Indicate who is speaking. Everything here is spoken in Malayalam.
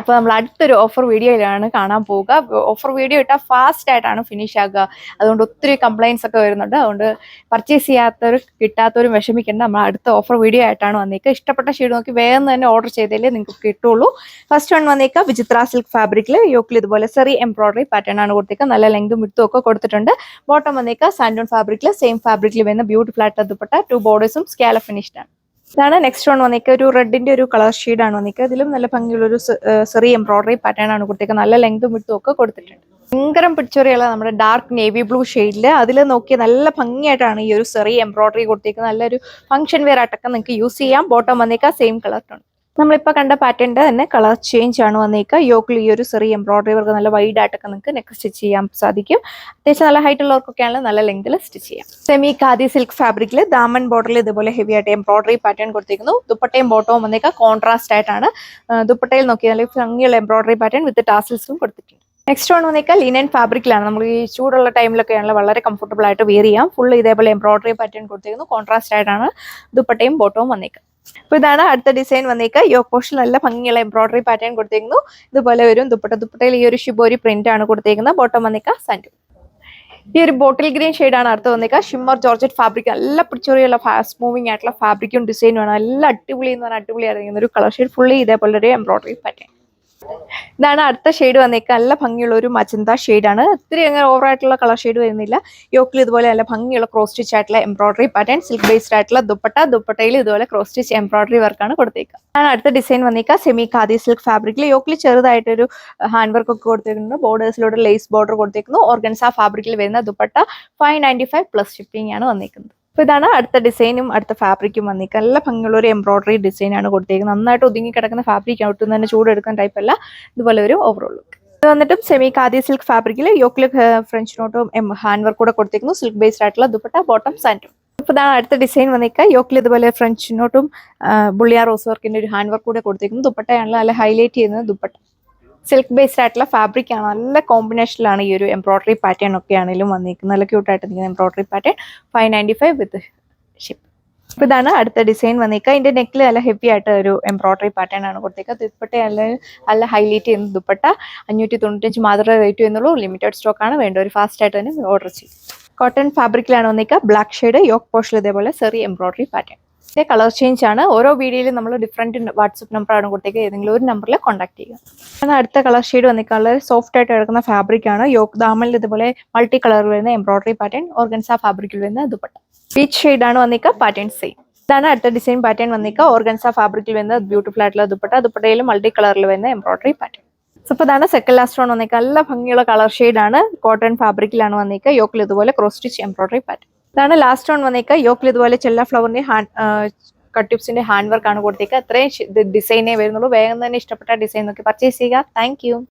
Speaker 1: അപ്പോൾ നമ്മൾ അടുത്തൊരു ഓഫർ വീഡിയോയിലാണ് കാണാൻ പോവുക. ഓഫർ വീഡിയോ ഇട്ടാൽ ഫാസ്റ്റ് ആയിട്ടാണ് ഫിനിഷ് ആകുക. അതുകൊണ്ട് ഒത്തിരി കംപ്ലൈൻറ്റ്സ് ഒക്കെ വരുന്നുണ്ട്. അതുകൊണ്ട് പർച്ചേസ് ചെയ്യാത്തവർ കിട്ടാത്തവരും വിഷമിക്കേണ്ട. നമ്മൾ അടുത്ത ഓഫർ വീഡിയോ ആയിട്ടാണ് വന്നേക്കുക. ഇഷ്ടപ്പെട്ട ഷെയ്ഡ് നോക്കി വേഗം തന്നെ ഓർഡർ ചെയ്താലേ നിങ്ങൾക്ക് കിട്ടുള്ളൂ. ഫസ്റ്റ് വൺ വന്നേക്കുക വിചിത്ര സിൽക്ക് ഫാബ്രിക്കിൽ യോക്കിൽ ഇതുപോലെ ചെറിയ എംബ്രോയിഡറി പാറ്റേൺ ആണ് കൊടുത്തേക്കുക. നല്ല ലെങ്തും വിട്ടും ഒക്കെ കൊടുത്തിട്ടുണ്ട്. ബോട്ടം വന്നേക്കുക സാൻഡോൺ ഫാബ്രിക്കിൽ സെയിം ഫാബ്രിക്കിൽ വരുന്ന ബ്യൂട്ടിഫുൾ ആയിട്ട് ദുപ്പട്ട 2 ബോർഡേഴ്സും സ്കാല ഫിനിഷ്ഡ് ആണ്. ഇതാണ് നെക്സ്റ്റ് വൺ വന്നേക്കുക. ഒരു റെഡിന്റെ ഒരു കളർ ഷെയ്ഡാണ് വന്നേക്കുക. ഇതിലും നല്ല ഭംഗിയുള്ള ഒരു ചെറിയ എംബ്രോയിഡറി പാറ്റേൺ ആണ് കൊടുത്തേക്കുക. നല്ല ലെങ്തും വിട്ടും ഒക്കെ കൊടുത്തിട്ടുണ്ട്. ഭയങ്കരം പിടിച്ചൊറിയുള്ള നമ്മുടെ ഡാർക്ക് നേവി ബ്ലൂ ഷെയ്ഡിൽ അതിൽ നോക്കിയ നല്ല ഭംഗിയായിട്ടാണ് ഈ ഒരു ചെറിയ എംബ്രോയിഡറി കൊടുത്തേക്കുന്നത്. നല്ലൊരു ഫംഗ്ഷൻ വെയർ ആയിട്ടൊക്കെ നിങ്ങൾക്ക് യൂസ് ചെയ്യാം. ബോട്ടം വന്നേക്കുക സെയിം കളർ ടോൺ. നമ്മളിപ്പോൾ കണ്ട പാറ്റേണിന്റെ തന്നെ കളർ ചേഞ്ച് ആണ് വന്നേക്കുക. യോക്കിൽ ഈ ഒരു ചെറിയ എംബ്രോയിഡറി വർക്ക് നല്ല വൈഡ് ആയിട്ടൊക്കെ നിങ്ങൾക്ക് നെക്ക് സ്റ്റിച്ച് ചെയ്യാൻ സാധിക്കും. അത്യാവശ്യം നല്ല ഹൈറ്റ് ഉള്ളവർക്കൊക്കെയാണെങ്കിൽ നല്ല ലെങ്തിൽ സ്റ്റിച്ച് ചെയ്യാം. സെമി ഖാദി സിൽക്ക് ഫാബ്രിക്കിൽ ദാമൻ ബോർഡറിൽ ഇതുപോലെ ഹെവി ആയിട്ട് എംബ്രോയിഡറി പാറ്റേൺ കൊടുത്തിരിക്കുന്നു. ദുപ്പട്ടയും ബോട്ടവും വന്നേക്കുക കോൺട്രാസ്റ്റ് ആയിട്ടാണ്. ദുപ്പട്ടയിൽ നോക്കിയാൽ നല്ല ഭംഗിയുള്ള എംബ്രോയിഡറി പാറ്റേൺ വിത്ത് ടാസിൽസും കൊടുത്തിട്ടുണ്ട്. നെക്സ്റ്റ് വൺ വന്നേക്കുക ലിനൻ ഫാബ്രിക്കിലാണ്. നമ്മൾ ഈ ചൂടുള്ള ടൈമിലൊക്കെയാണല്ലോ വളരെ കംഫർട്ടബിൾ ആയിട്ട് വെയർ ചെയ്യാം. ഫുൾ ഇതേപോലെ എംബ്രോയിഡറി പാറ്റേൺ കൊടുത്തിരിക്കുന്നു. കോൺട്രാസ്റ്റ് ആയിട്ടാണ് ദുപ്പട്ടയും ബോട്ടവും വന്നേക്കുക. അപ്പോൾ ഇതാണ് അടുത്ത ഡിസൈൻ വന്നേക്കുക. യോക്ക് പോർഷൻ നല്ല ഭംഗിയുള്ള എംബ്രോയിഡറി പാറ്റേൺ കൊടുത്തിരിക്കുന്നു. ഇതുപോലെ വരും ദുപ്പട്ടയിൽ ഈ ഒരു ഷിബോരി പ്രിന്റ് ആണ് കൊടുത്തിരിക്കുന്നത്. ബോട്ടം വന്നേക്കുക സാൻഡു. ഈ ഒരു ബോട്ടിൽ ഗ്രീൻ ഷെയ്ഡാണ് അടുത്ത് വന്നേക്കുക. ഷിമ്മർ ജോർജറ്റ് ഫാബ്രിക് നല്ല പിടിച്ചൊറിയുള്ള ഫാസ്റ്റ് മൂവിംഗ് ആയിട്ടുള്ള ഫാബ്രിക്കും ഡിസൈനും ആണ്. നല്ല അടിപൊളി എന്ന് പറഞ്ഞാൽ അടിപൊളിയായിരിക്കുന്ന ഒരു കളർ ഷെയ്ഡ് ഫുള്ളി ഇതേപോലെ ഒരു എംബ്രോയിഡറി പാറ്റേൺ. ഇതാണ് അടുത്ത ഷെയ്ഡ് വന്നേക്കുക. നല്ല ഭംഗിയുള്ള ഒരു മജന്ത ഷെയ്ഡാണ്. ഒത്തിരി അങ്ങനെ ഓവർ ആയിട്ടുള്ള കളർ ഷെയ്ഡ് വരുന്നില്ല. യോക്കിൽ ഇതുപോലെ നല്ല ഭംഗിയുള്ള ക്രോസ് സ്റ്റിച്ച് ആയിട്ടുള്ള എംബ്രോയിഡറി പാറ്റേൺ സിൽക്ക് ബേസ്ഡ് ആയിട്ടുള്ള ദുപ്പട്ടയിൽ ഇതുപോലെ ക്രോസ് സ്റ്റിച്ച് എംബ്രോയിഡറി വർക്കാണ് കൊടുത്തേക്കുക. ആണ് അടുത്ത ഡിസൈൻ വന്നേക്കുക. സെമി ഖാദി സിൽക്ക് ഫാബ്രിക്കിൽ യോക്കിൽ ചെറുതായിട്ടൊരു ഹാൻഡ് വർക്ക് ഒക്കെ കൊടുത്തേക്കുന്നു. ബോർഡേഴ്സിലൂടെ ലേസ് ബോർഡർ കൊടുത്തേക്കുന്നു. ഓർഗൻസ ഫാബ്രിക്കിൽ വരുന്ന ദുപ്പട്ട 595 പ്ലസ് ഷിപ്പിംഗ് ആണ് വന്നേക്കുന്നത്. അപ്പോൾ ഇതാണ് അടുത്ത ഡിസൈനും അടുത്ത ഫാബ്രിക്കും വന്നേക്കുക. നല്ല ഭംഗിയുള്ള ഒരു എംബ്രോയിഡറി ഡിസൈൻ ആണ് കൊടുത്തേക്കുന്നത്. നന്നായിട്ട് ഒതുങ്ങി കിടക്കുന്ന ഫാബ്രിക് ഒട്ടും തന്നെ ചൂടെടുക്കുന്ന ടൈപ്പ് അല്ല. ഇതുപോലെ ഒരു ഓവറോൾ ലുക്ക്. ഇത് വന്നിട്ടും സെമി ഖാദി സിൽക്ക് ഫാബ്രിക്കിൽ യോക്കിൽ ഫ്രഞ്ച് നോട്ടും ഹാൻഡ് വർക്ക് കൂടെ കൊടുത്തേക്കുന്നു. സിൽക്ക് ബേസ്ഡ് ആയിട്ടുള്ള ദുപ്പട്ട ബോട്ടം സാൻഡും. അപ്പോൾ ഇതാണ് അടുത്ത ഡിസൈൻ വന്നേക്കുക. യോക്കിൽ ഇതുപോലെ ഫ്രഞ്ച് നോട്ടും ബുള്ളിയ റോസ് വർക്കിന്റെ ഒരു ഹാൻഡ് വർക്ക് കൂടെ കൊടുത്തേക്കുന്നു. ദുപ്പട്ടയാണല്ലോ നല്ല ഹൈലൈറ്റ് ചെയ്യുന്നത് ദുപ്പട്ട. സിൽക്ക് ബേസ്ഡ് ആയിട്ടുള്ള ഫാബ്രിക് ആണ്. നല്ല കോമ്പിനേഷനിലാണ് ഈ ഒരു എംബ്രോയിഡറി പാറ്റേൺ ഒക്കെ ആണെങ്കിലും വന്നിരിക്കുന്നത്. നല്ല ക്യൂട്ടായിട്ട് നിൽക്കുന്ന എംബ്രോയിഡറി പാറ്റേൺ 595 വിത്ത് ഷിപ്പ്. അപ്പോൾ ഇതാണ് അടുത്ത ഡിസൈൻ വന്നിരിക്കുക. ഇതിന്റെ നെക്കിൽ നല്ല ഹെവി ആയിട്ട് ഒരു എംബ്രോയിഡറി പാറ്റേൺ ആണ് കൊടുത്തേക്കുക. ദുപ്പട്ട നല്ല ഹൈലൈറ്റ് ചെയ്യുന്ന ദുപ്പട്ട 595 മാത്രമേ റേറ്റ് ചെയ്യുന്നുള്ളൂ. ലിമിറ്റഡ് സ്റ്റോക്ക് ആണ്. വേണ്ട ഒരു ഫാസ്റ്റ് ആയിട്ട് തന്നെ ഓർഡർ ചെയ്യും. കോട്ടൺ ഫാബ്രിക്കിലാണ് വന്നിരിക്കുക. ബ്ലാക്ക് ഷെയ്ഡ് യോക്ക് പോർഷൻ ഇതേപോലെ ചെറിയ എംബ്രോയിഡറി പാറ്റേൺ. ഇതിന്റെ കളർ ചേഞ്ച് ആണ്. ഓരോ വീഡിയോയിലും നമ്മൾ ഡിഫറെന്റ് വാട്സ്ആപ്പ് നമ്പറാണ് കൊടുത്തേക്കുക. ഏതെങ്കിലും ഒരു നമ്പറിൽ കോൺടാക്ട് ചെയ്യുക. അടുത്ത കളർ ഷെയ്ഡ് വന്നിരിക്കുക. വളരെ സോഫ്റ്റ് ആയിട്ട് കിടക്കുന്ന ഫാബ്രിക് ആണ്. യോക്ക് ദാമനിൽ ഇതുപോലെ മൾട്ടി കളറിൽ വരുന്ന എംബ്രോയിഡറി പാറ്റേൺ. ഓർഗൻസ ഫാബ്രിക്കിൽ വരുന്ന ദുപ്പട്ട പീച്ച് ഷെയ്ഡ് ആണ് വന്നിരിക്കുക. Pattern same. ഇതാണ് അടുത്ത ഡിസൈൻ പാറ്റേൺ വന്നിരിക്കുക. ഓർഗൻസ ഫാബ്രിക്കിൽ വരുന്ന ബ്യൂട്ടിഫുൾ ആയിട്ടുള്ള ദുപ്പട്ടയിൽ മൾട്ടി കളറിൽ വരുന്ന എംബ്രോയിഡറി പാറ്റേൺ. അപ്പോൾ ഇതാണ് സെക്കൻഡ് ലാസ്റ്റ് വൺ വന്നിരിക്കുക. നല്ല ഭംഗിയുള്ള കളർ ഷെയ്ഡാണ്. കോട്ടൺ ഫാബ്രിക്കിലാണ് വന്നിരിക്കുക. യോക്കിൽ ഇതുപോലെ ക്രോസ് സ്റ്റിച്ച് എംബ്രോയിഡറി പാറ്റേൺ. ഇതാണ് ലാസ്റ്റ് വൺ വന്നിരിക്കുക. യോക്കിൽ ഇതുപോലെ ചെല്ല ഫ്ലവറിന്റെ കട്ട്യൂബ്സിന്റെ ഹാൻഡ് വർക്ക് ആണ് കൊടുത്തേക്കുക. അത്രയും ഡിസൈനേ വരുന്നുള്ളൂ. വേഗം തന്നെ ഇഷ്ടപ്പെട്ട ഡിസൈൻ നോക്കി പർച്ചേസ് ചെയ്യുക. Thank you.